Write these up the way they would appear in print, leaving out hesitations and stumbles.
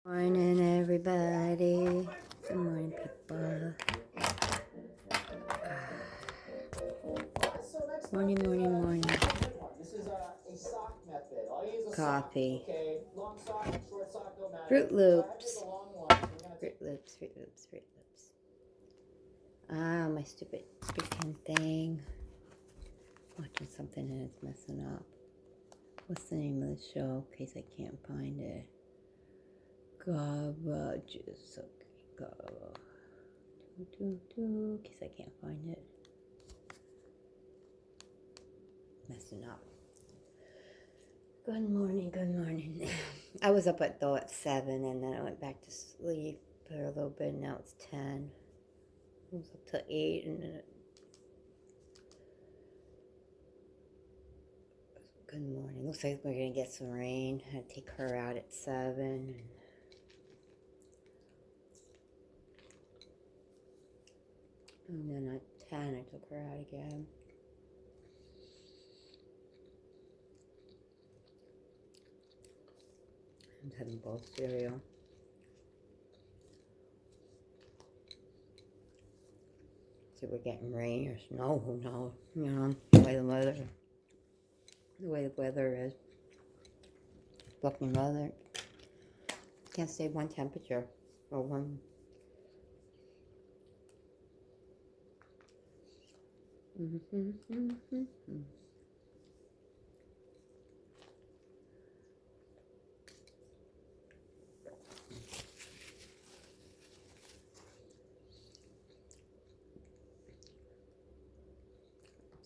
Morning, everybody. Good morning, people. Morning, morning, morning. Coffee. Fruit Loops. Fruit Loops, Fruit Loops, Fruit Loops. Ah, my stupid freaking thing. Watching something and it's messing up. What's the name of the show? In case I can't find it. Garages. Okay, go. In case I can't find it. Messing up. Good morning, good morning. I was up at 7 and then I went back to sleep for a little bit. Now it's 10. I was up till 8 and then good morning. Looks like we're going to get some rain. I take her out at 7. And then at 10 I took her out again. I'm having both cereal. So we're getting rain or snow, who knows? You know, the way the weather is. Fluffing weather. Can't stay one temperature or one. See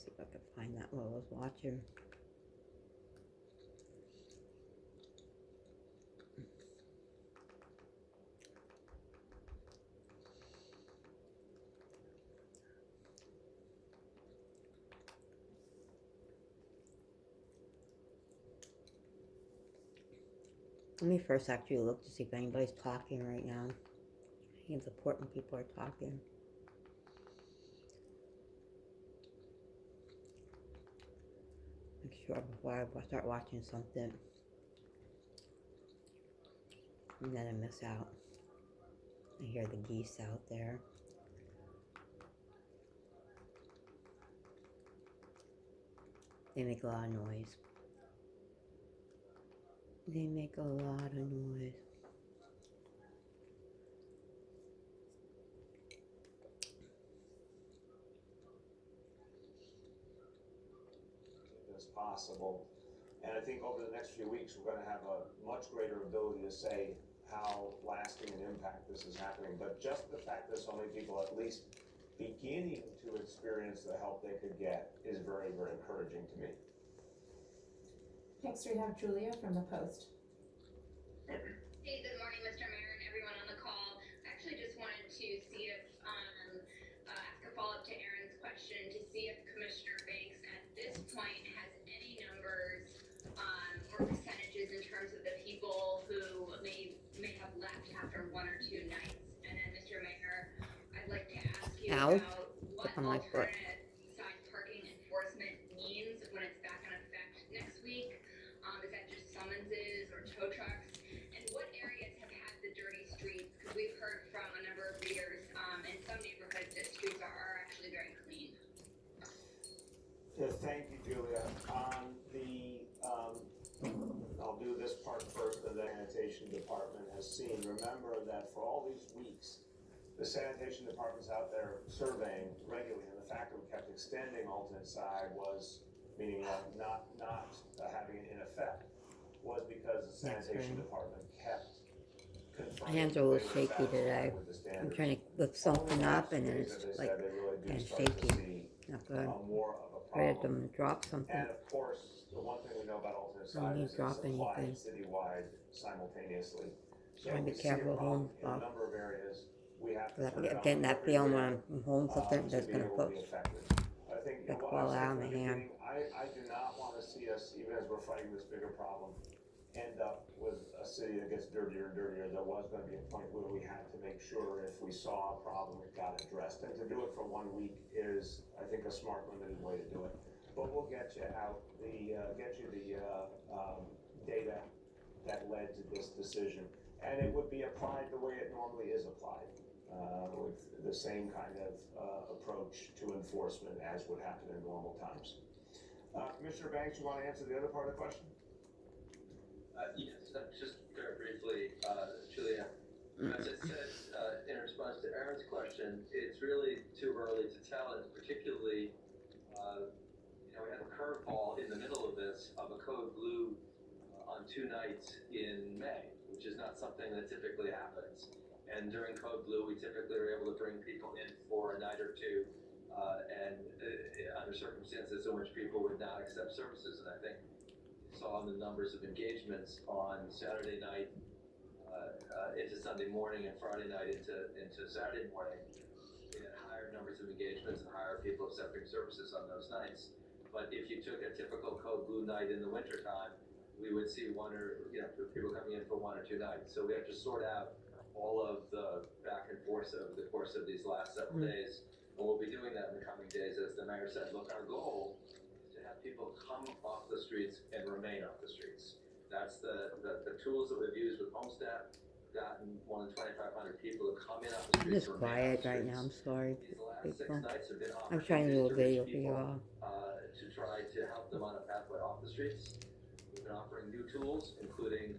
if I can find that while I was watching. Let me first actually look to see if anybody's talking right now. Any of the important people are talking. Make sure before I start watching something. And then I miss out. I hear the geese out there. They make a lot of noise. They make a lot of noise. As possible. And I think over the next few weeks, we're going to have a much greater ability to say how lasting an impact this is happening. But just the fact that so many people at least beginning to experience the help they could get is very, very encouraging to me. Next we have Julia from the Post. Hey, good morning, Mr. Mayor and everyone on the call. I actually just wanted to see if, ask a follow-up to Aaron's question to see if Commissioner Banks at this point has any numbers or percentages in terms of the people who may have left after 1 or 2 nights. And then, Mr. Mayor, I'd like to ask you about what alternate size parking enforcement means when it's back in effect next week. Is that just summonses or tow trucks? And what areas have had the dirty streets? Because we've heard from a number of readers in some neighborhoods that streets are actually very clean. Yeah, thank you, Julia. I'll do this part first. The sanitation department has seen. Remember that for all these weeks, the sanitation department's out there surveying regularly, and the fact that we kept extending alternate side was, meaning not having it in effect, was because the sanitation department kept My hands are a little shaky today. I'm trying to lift something up and then it's like kind of shaky. Not good. Afraid I'm going to drop something. And of course, the one thing we know about alternate side is it's applied citywide simultaneously. So trying to be careful at home. in a number of areas, we have to turn it on. Getting that feeling when I'm home, something that's going to put I think that fall out in the hand. I do not want to see us, even as we're fighting this bigger problem, end up with a city that gets dirtier and dirtier. There was going to be a point where we had to make sure if we saw a problem, it got addressed. And to do it for 1 week is, I think, a smart, limited way to do it. But we'll get you out the data that led to this decision. and it would be applied the way it normally is applied, with the same kind of approach to enforcement as would happen in normal times. Commissioner Banks, you want to answer the other part of the question? Yes, just very briefly, Julia, as I said in response to Aaron's question, it's really too early to tell, and particularly, we had a curveball in the middle of this of a code blue on 2 nights in May, which is not something that typically happens. And during code blue, we typically are able to bring people in for a night or two, and under circumstances in which people would not accept services. And I think you saw in the numbers of engagements on Saturday night into Sunday morning and Friday night into Saturday morning, we had higher numbers of engagements and higher people accepting services on those nights. But if you took a typical code blue night in the wintertime, we would see people coming in for 1 or 2 nights. So we have to sort out all of the back and forth over the course of these last several days. And we'll be doing that in the coming days. As the mayor said, look, our goal is to have people come off the streets and remain off the streets. That's the tools that we've used with Homestead. We've gotten more than 2,500 people to come in off the I'm streets. just quiet right now. I'm sorry, These last 6 people. nights have been I'm trying to do a video opportunities for reach you people, all. to try to help them on a pathway off the streets. We've been offering new tools, including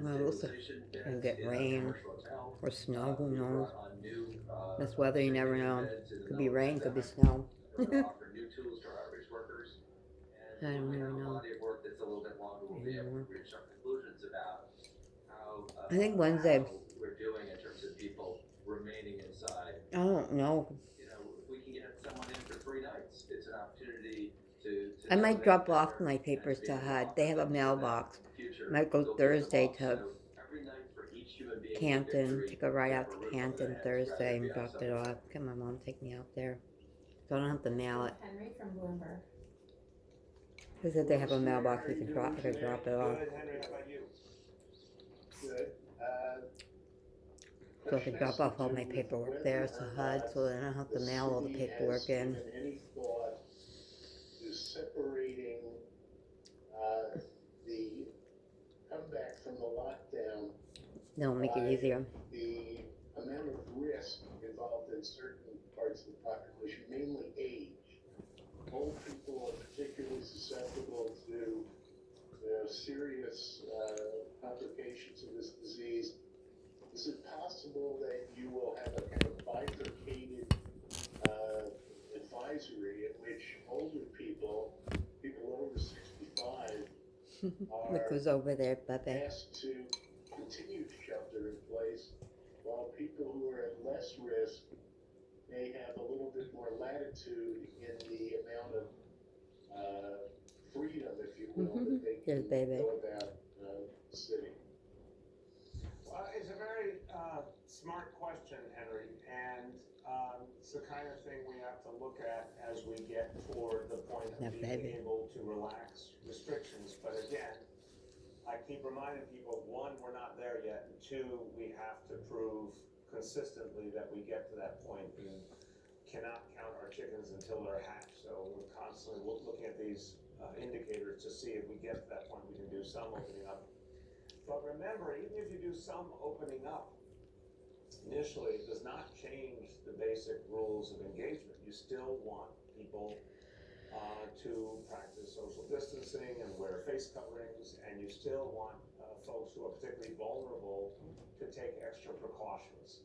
Well, stabilization it'll beds get in a rain commercial hotel. or snow, who We knows? brought on new, This weather, you never segregated know. beds in the Could be middle of the rain, could be pandemic. snow. We're gonna offer new tools to our outreach workers. I And don't when we have really a know body of work that's a little bit longer, we'll be able to anymore. reach our conclusions about how, I think Wednesday. how we're doing in terms of people remaining inside. I don't know. If we can get someone in for 3 nights, it's an opportunity to I know might that drop they're off my and papers be to able HUD. offer They have a them so that mailbox. in the future, Might go they'll pick them Thursday up. to So every night for each human being in Canton. Victory, Take a ride we out have a to roof over Canton their heads, Thursday rather and than drop it something. off. Can my mom take me out there? So I don't have to mail it. Henry from Bloomberg. They said they have a mailbox. We can drop it or drop it off. Good, Henry, how about you? Good. So I can drop off all my paperwork there to HUD so that I don't have to mail all the paperwork in. Any thought to separating the comeback from the lockdown, They'll make it easier. the amount of risk involved in certain parts of the population, mainly age? Old people are particularly susceptible to serious complications of this disease. Is it possible that you will have a kind of bifurcated advisory in which older people over 65, Look are who's over there, Bubby. asked to continue to shelter in place, while people who are at less risk may have a little bit more latitude in the amount of freedom, if you will, that they Here's can baby. go about the city? Well, it's a very smart question, Henry, and it's the kind of thing we have to look at as we get toward the point of That being baby. able to relax restrictions. But again, I keep reminding people, 1, we're not there yet, and 2, we have to prove consistently that we get to that point. We cannot count our chickens until they're hatched, so we're constantly looking at these indicators to see if we get to that point, we can do some opening up. But remember, even if you do some opening up, initially, it does not change the basic rules of engagement. You still want people to practice social distancing and wear face coverings, and you still want folks who are particularly vulnerable to take extra precautions.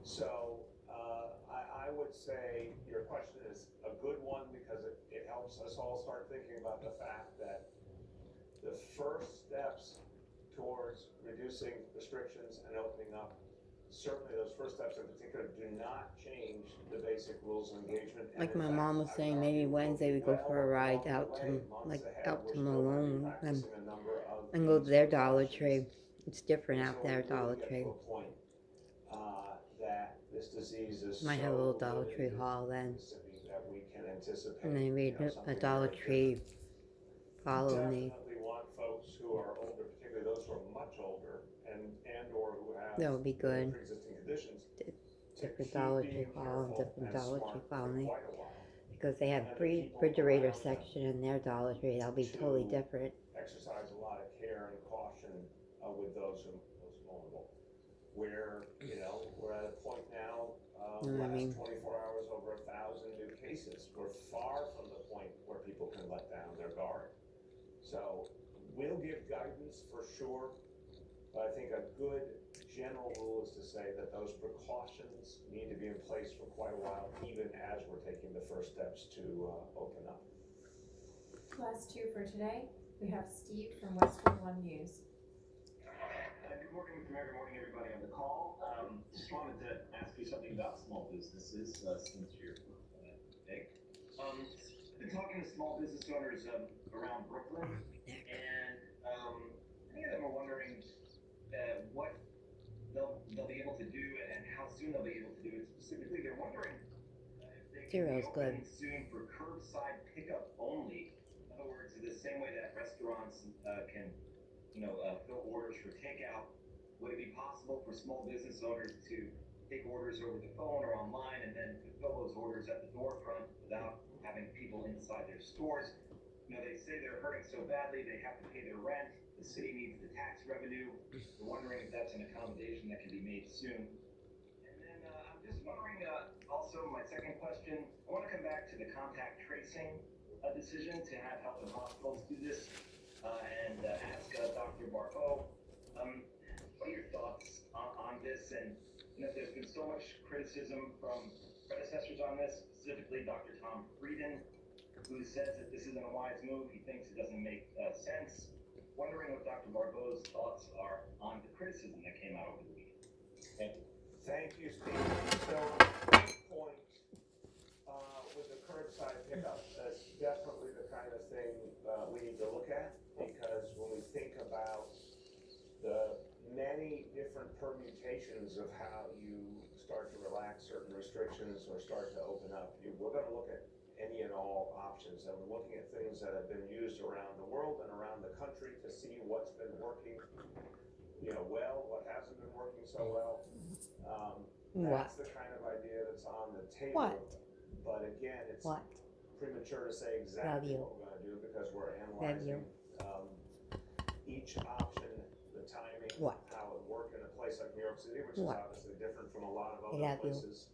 So I would say your question is a good one, because it helps us all start thinking about the fact that the first steps towards reducing restrictions and opening up, certainly those first steps in particular, do not change the basic rules of engagement. And Like in my fact, mom was I would saying, argue maybe we'll Wednesday we be go well for a ride along the out way, to, months like, ahead. out We're to still gonna be Malone and practicing a number of and go to these their Dollar precautions Tree. It's different out until there, we Dollar get Tree. to a point, that this disease is Might so have a little Dollar Tree limited haul then. that we can anticipate. And then read a something Dollar very Tree. Follow me. Definitely want folks who are older, particularly those who are much older and or who have That would be good. pre-existing conditions, to Different keep Dollar being Tree haul, careful different and Dollar smart Tree for follow me. quite a while. Because they have And the people refrigerator around them section in their Dollar Tree. That'll be totally to different. Exercise a lot of care and caution with those who are most vulnerable. where, we're at a point now, I mean- last 24 hours, over 1,000 new cases. We're far from the point where people can let down their guard. So we'll give guidance for sure, but I think a good general rule is to say that those precautions need to be in place for quite a while, even as we're taking the first steps to open up. Last two for today, we have Steve from Western One News. Good morning, Mr. Mayor. Good morning, everybody on the call. Just wanted to ask you something about small businesses, since you're big. I've been talking to small business owners around Brooklyn, and many of them are wondering what they'll be able to do and how soon they'll be able to do it. Specifically, they're wondering if they can be Zero's good. open soon for curbside pickup only. In other words, the same way that restaurants can fill orders for takeout. Would it be possible for small business owners to take orders over the phone or online and then fulfill those orders at the door front without having people inside their stores? They say they're hurting so badly they have to pay their rent. The city needs the tax revenue. We're wondering if that's an accommodation that can be made soon. And then I'm just wondering, also my second question, I want to come back to the contact tracing decision to have health and hospitals do this and ask Dr. Barbeau, what are your thoughts on this? And there's been so much criticism from predecessors on this, specifically Dr. Tom Frieden, who says that this isn't a wise move. He thinks it doesn't make sense. Wondering what Dr. Barbeau's thoughts are on the criticism that came out over the weekend. Thank you. Thank you, Steve. So, first point, with the curbside pickup, that's definitely the kind of thing we need to look at, because when we think about the many different permutations of how you start to relax certain restrictions or start to open up, we're going to look at any and all options, and we're looking at things that have been used around the world and around the country to see what's been working, well, what hasn't been working so well. That's the kind of idea that's on the table. What? But again, it's What? premature to say exactly you. what we're going to do, because we're analyzing each option, the timing, What? how it work in a place like New York City, which What? is obviously different from a lot of I other love you. places.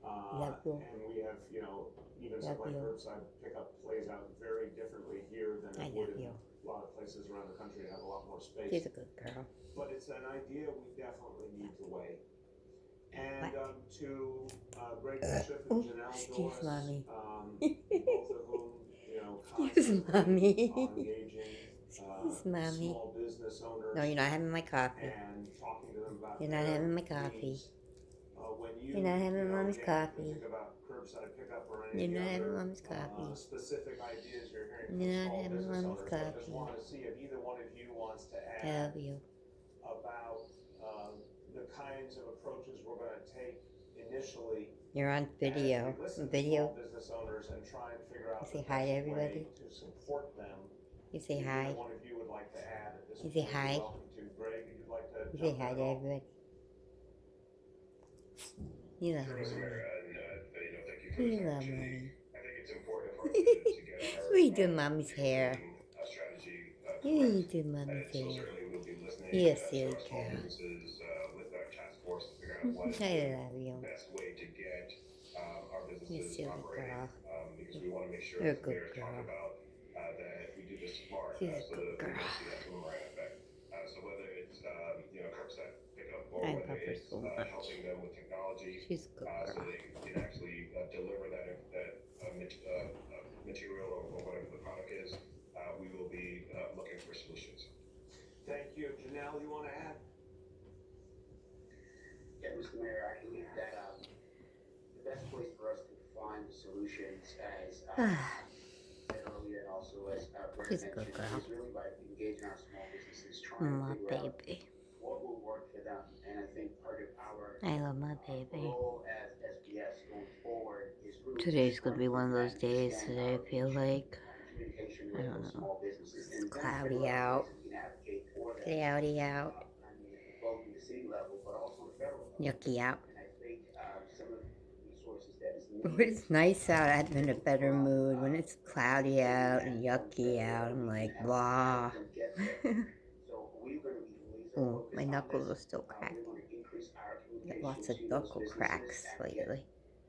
Love you. And we have, even Love something like you. curbside pickup plays out very differently here than I it would love in you. a lot of places around the country that have a lot more space. She's a good girl. But it's an idea we definitely need to weigh. And to Greg Bishop and Janelle excuse Doris, mommy. both of whom, Excuse mommy. constantly engaging Excuse mommy. small business owners No, you're not having my coffee. and talking to them about You're not their having my coffee. needs. When You're not having mommy's again, coffee. Think about curbside pickup or any You're not having other mommy's coffee. specific ideas you're hearing You're not from small having business mommy's owners. I just coffee. want to see if either one of you wants to I add love you. about the kinds of approaches we're going to take initially. You're on video. as we listen to Video. small business owners and try and figure out You say the hi to best everybody. way to support them. You say If hi. either one of you would like to add at this You point, say hi. you're welcome to. Greg, if you'd like to You say jump hi in to at all. everybody. You love Sure, Mr. mommy. Mayor, thank you for You this love opportunity. mommy. I think it's important for us to get our What are you doing, mommy's hair? strategy You correct. do mommy's So hair. certainly we'll be listening Yes, to you our small can. businesses with our task force to figure out what is I the love you. best way to get our You businesses silly operating. girl. Because we want to make sure, You're a as the good mayor talked girl. about, that we do this smart, She's a so good that we girl. don't see that boomerang effect. So whether it's curbside pickup or I whether love her it's so much. helping them with technology, She's a good so girl. they can actually deliver that material or whatever the product is, we will be looking for solutions. Thank you. Janelle, you want to add? Yeah, Mr. Mayor, I believe that the best place for us to find solutions, as said earlier, and also as Brett She's a good mentioned, girl. is really by engaging our small businesses, trying My to figure out baby. what will work for them. And I think part of our I love my baby. role as SBS going forward is really Today's gonna be one of those days extend today, I our feel reach like. and communication I with don't those know. small businesses. It's And then cloudy figure out. ways that we can advocate for them, Cloudy out. I mean, both at the city level, but also the federal level. Yucky out. And I think some of the resources that is When needed. it's nice out, I'm in a better mood. When it's cloudy out and yucky out, I'm like, blah. So we're going to be laser Oh, focused my on knuckles this. are still cracked. We're going to increase Got lots of knuckle cracks lately.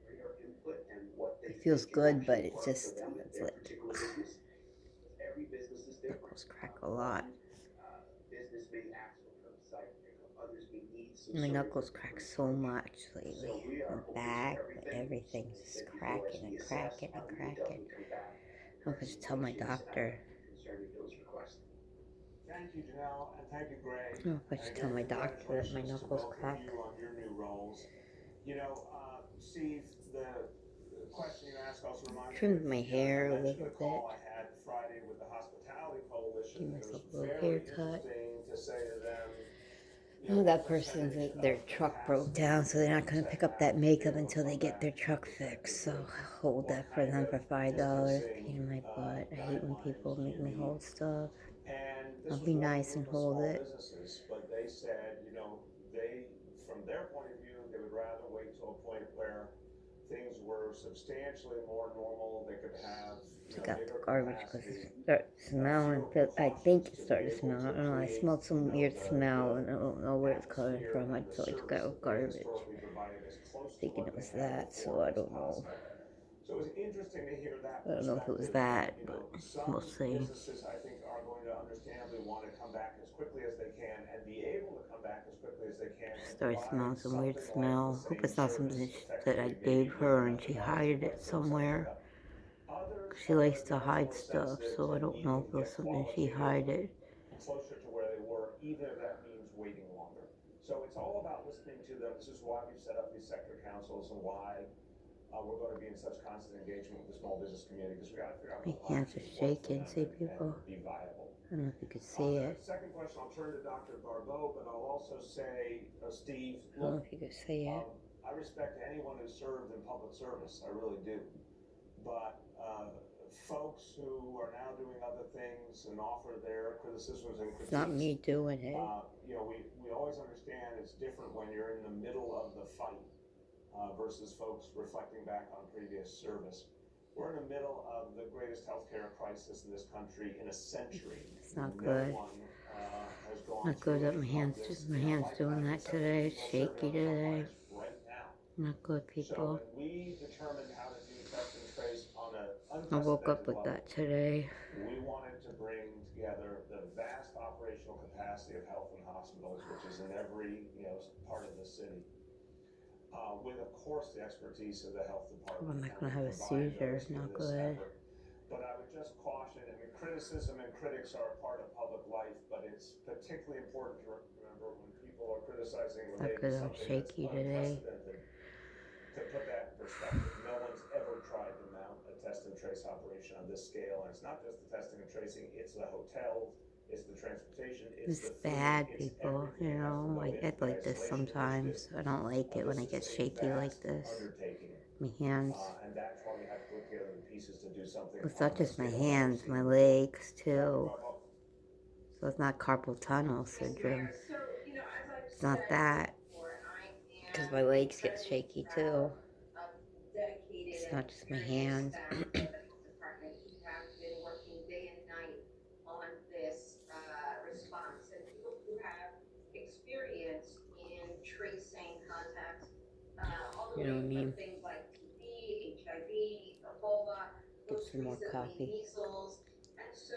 For your input and what they It feels think is good, but actually it's work just, for them in it's their like, particular business. Every business is different. knuckles crack a lot. Business may ask for curbside pickup, others may need some My sort of knuckles crack so much So lately. we are My open to back, everything. everything's just Thank you for cracking and SBSS. cracking and We will cracking. definitely come back. I hope I should tell my doctor. Concerning those requests. Thank you, Janelle, and thank you, Greg. I hope I should tell my doctor that my Congratulations to knuckles both of crack. you on your new roles. You know, Steve, the question you asked also reminds me. Trimmed my hair a I mentioned little the call bit. I had Friday with the Hospitality Coalition. Give It myself was a little very haircut. interesting to say to them, you Oh, know, that what person's percentage their of truck broke capacity down, so they're not going to pick up that makeup you know, until they get their truck fixed. So I'll hold that for them for $5. Pain in my butt. I hate when people make me hold stuff. And this I'll was be one nice and group of hold small it. businesses, but they said, you know, they, from their point of view, they would rather wait till a point where things were substantially more normal. They could have, you know, Got bigger garbage because capacity. it started smelling. I think it started to smell. I don't know. I smelled some weird smell and I don't know where it's coming from. So I took out garbage, thinking it was that. So I don't know. So it was interesting to hear that. I don't know if it was that, but we'll see. Businesses, I think, are going to understandably want to come back as quickly as they can and be able to come back as quickly as they can. Started smelling some weird smell. Hope it's not something that I gave her and she hid it somewhere. She likes to hide stuff, so I don't know if it was something she hid it. Closer to where they were, even if that means waiting longer. So it's all about listening to them. This is why we've set up these sector councils and why we're going to be in such constant engagement with the small business community, because we got to figure out My hands are shaking, see people? be viable. I don't know if you could see it. Second question, I'll turn to Dr. Barbeau, but I'll also say, Steve, I don't know look, if you could see it. I respect anyone who served in public service, I really do. But folks who are now doing other things and offer their criticisms and critiques. It's not me doing it. You know, we always understand it's different when you're in the middle of the fight versus folks reflecting back on previous service. We're in the middle of the greatest healthcare crisis in this country in a century. It's not good. No one, has gone Not good through that my anything hands like this doing in that our today. lifetime. Shaky today. Right now. Not good, So people. when we determined how to do test and trace on an I woke up unprecedented with level, that today. we wanted to bring together the vast operational capacity of health and hospitals, which is in every, you know, part of the city. With, of course, the expertise of the health department. I'm not going to have a seizure. Not good. But I would just caution, I mean, criticism and critics are a part of public life, but it's particularly important to remember when people are criticizing Not related good. to I'm something shaky that's today. unprecedented. To put that in perspective, no one's ever tried to mount a test and trace operation on this scale, and it's not just the testing and tracing, it's the hotels, it's the transportation, it's It's the food, bad, it's people. everything You has to know, go I into get the like this isolation sometimes. initiative. I don't like it when I get This is a shaky like vast this. undertaking. My hands. And that's why we have to put together the pieces to do something. It's not on just my this scale. hands, my legs too. So it's not carpal tunnel syndrome. It's not that. Because my legs get shaky too. It's not just my hands. You know what I mean? Things like TB, HIV, Ebola, Get some more coffee. measles, and so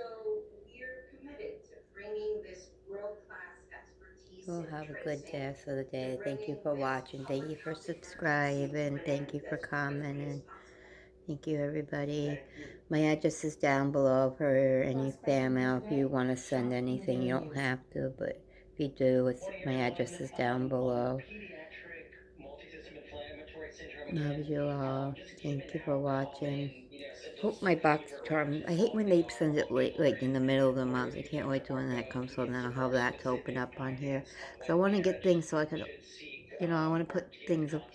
we're committed to bringing this world-class expertise. Well, have a good day for the day. Thank you for watching. Thank you for subscribing. Thank you for commenting. Thank you, everybody. My address is down below for any fan mail. If you want to send anything, you don't have to, but if you do, my address is down below. Love you all. Thank you for watching. Hope my box charm. I hate when they send it late, like in the middle of the month. I can't wait till when that comes, so then I'll have that to open up on here. Because I want to get things so I can, you know, I want to put things up,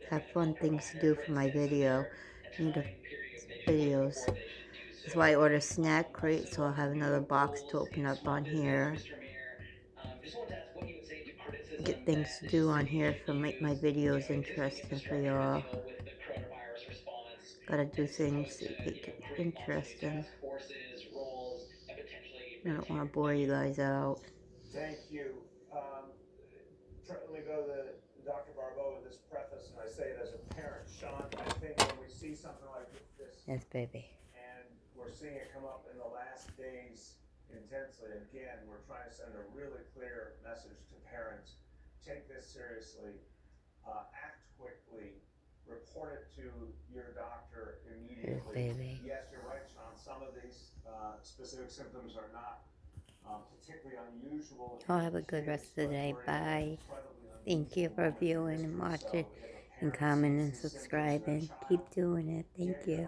have fun things to do for my video. Need videos. That's why I ordered snack crate, so I'll have another box to open up on here. Get things to do on here to make my videos interesting for y'all. Gotta do things to make it interesting. I don't want to bore you guys out. Thank you. Let me go to Dr. Barbeau, with this preface, and I say it as a parent, Sean, I think when we see something like this, Yes, baby. and we're seeing it come up in the last days intensely, again, we're trying to send a really clear message to parents. Take this seriously, act quickly, report it to your doctor Yes, immediately. baby. Yes, you're right, Sean, some of these specific symptoms are not particularly unusual. Oh, have a good rest of the day. Bye. Thank you for viewing and watching and commenting and subscribing. Keep doing it. Thank you.